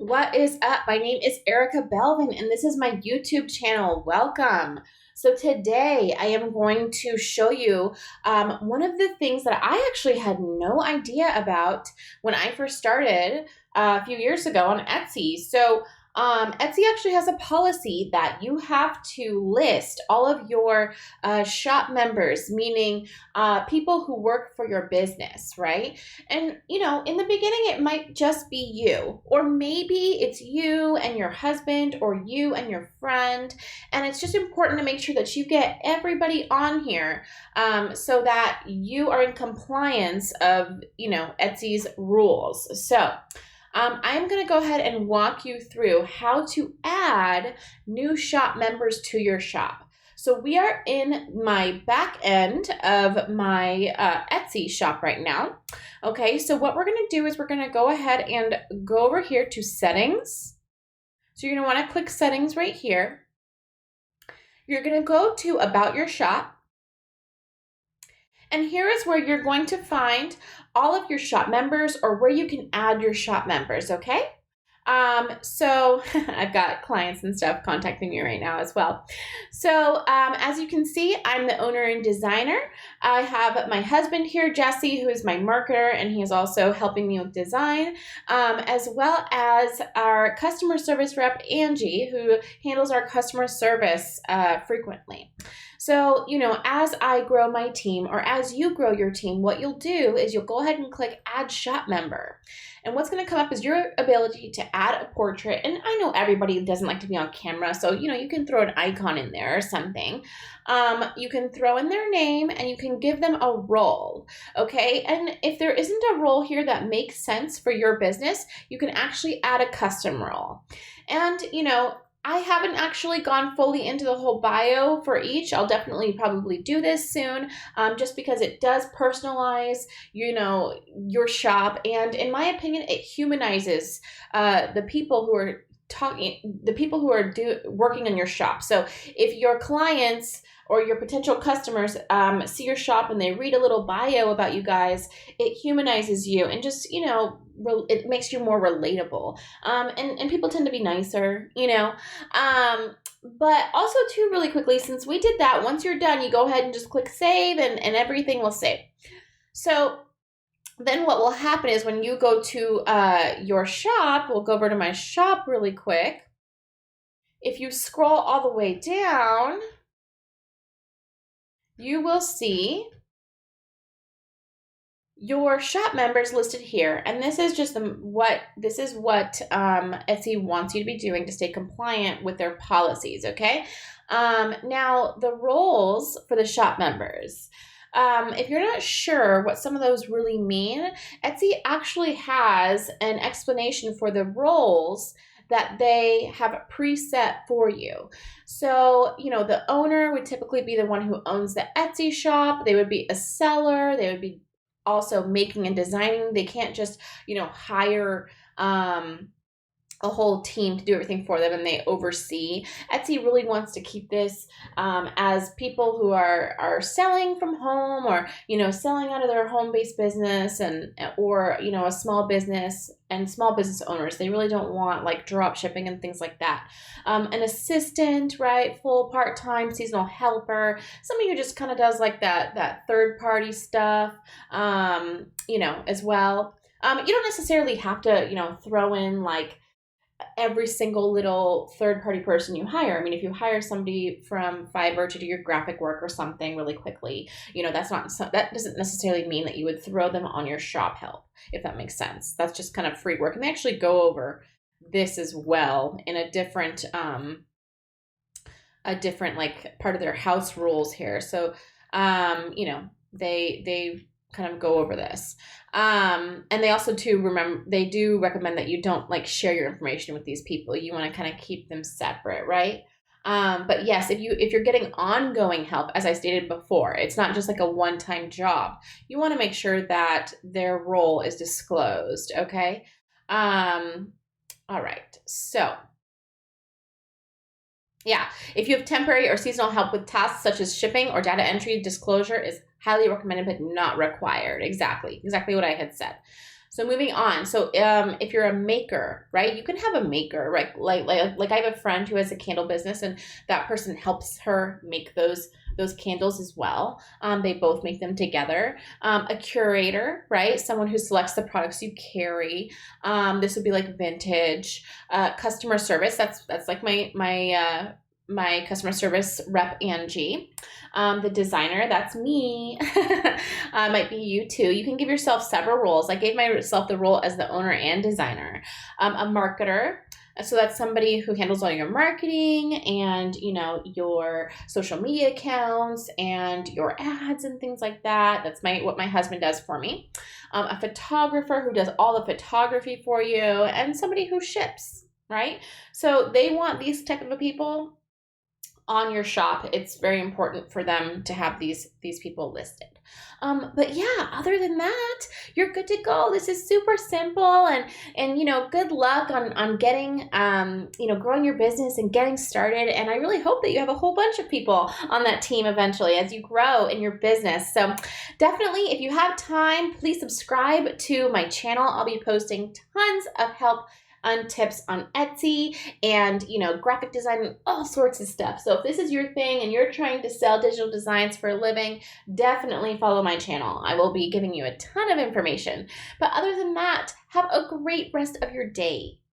What is up? My name is Erika Belvin, and this is my YouTube channel. Welcome. So today I am going to show you one of the things that I actually had no idea about when I first started a few years ago on Etsy. Etsy actually has a policy that you have to list all of your shop members, meaning people who work for your business, right? And, in the beginning, it might just be you, or maybe it's you and your husband, or you and your friend. And it's just important to make sure that you get everybody on here so that you are in compliance of, Etsy's rules. I'm going to go ahead and walk you through how to add new shop members to your shop. So we are in my back end of my Etsy shop right now. Okay, so what we're going to do is we're going to go ahead and go over here to settings. So you're going to want to click settings right here. You're going to go to about your shop. And here is where you're going to find all of your shop members or where you can add your shop members, okay? So I've got clients and stuff contacting me right now as well. So as you can see, I'm the owner and designer. I have my husband here, Jesse, who is my marketer, and he is also helping me with design, as well as our customer service rep, Angie, who handles our customer service frequently. So, as I grow my team or as you grow your team, what you'll do is you'll go ahead and click add shop member. And what's going to come up is your ability to add a portrait. And I know everybody doesn't like to be on camera, so, you can throw an icon in there or something. You can throw in their name and you can give them a role, okay? And if there isn't a role here that makes sense for your business, you can actually add a custom role. And, I haven't actually gone fully into the whole bio for each. I'll definitely probably do this soon, just because it does personalize, your shop. And in my opinion, it humanizes the people who are working in your shop. So if your clients or your potential customers see your shop and they read a little bio about you guys, it humanizes you and just, it makes you more relatable. And people tend to be nicer, But also too, really quickly, since we did that, once you're done, you go ahead and just click save and everything will save. So then what will happen is when you go to your shop, we'll go over to my shop really quick. If you scroll all the way down, you will see your shop members listed here. And this is just what Etsy wants you to be doing to stay compliant with their policies, okay? Now, the roles for the shop members. If you're not sure what some of those really mean, Etsy actually has an explanation for the roles that they have preset for you. So, the owner would typically be the one who owns the Etsy shop. They would be a seller. They would be also making and designing. They can't just, hire a whole team to do everything for them and they oversee. Etsy really wants to keep this as people who are selling from home or, selling out of their home-based business or a small business and small business owners. They really don't want like drop shipping and things like that. An assistant, right? Full part-time seasonal helper, somebody who just kind of does like that third-party stuff, as well. You don't necessarily have to, throw in like every single little third-party person you hire. I mean, if you hire somebody from Fiverr to do your graphic work or something really quickly, that doesn't necessarily mean that you would throw them on your shop help, if that makes sense. That's just kind of free work. And they actually go over this as well in a different like part of their house rules here. So, they kind of go over this. And they also they do recommend that you don't like share your information with these people. You want to kind of keep them separate, right? But yes, if you're getting ongoing help, as I stated before, it's not just like a one-time job. You want to make sure that their role is disclosed, okay? All right. So, yeah, if you have temporary or seasonal help with tasks such as shipping or data entry, disclosure is highly recommended but not required. Exactly what I had said. So moving on. So if you're a maker, right, you can have a maker, right? Like I have a friend who has a candle business, and that person helps her make those candles as well. They both make them together. A curator, right? Someone who selects the products you carry. This would be like vintage. Customer service. That's like my customer service rep, Angie. The designer, that's me. Might be you too. You can give yourself several roles. I gave myself the role as the owner and designer. A marketer. So that's somebody who handles all your marketing and, your social media accounts and your ads and things like that. That's what my husband does for me. A photographer who does all the photography for you, and somebody who ships, right? So they want these type of people on your shop. It's very important for them to have these people listed. But yeah, other than that, you're good to go. This is super simple, and good luck on getting growing your business and getting started. And I really hope that you have a whole bunch of people on that team eventually as you grow in your business. So definitely, if you have time, please subscribe to my channel. I'll be posting tons of help on tips on Etsy and, graphic design and all sorts of stuff. So if this is your thing and you're trying to sell digital designs for a living, definitely follow my channel. I will be giving you a ton of information. But other than that, have a great rest of your day.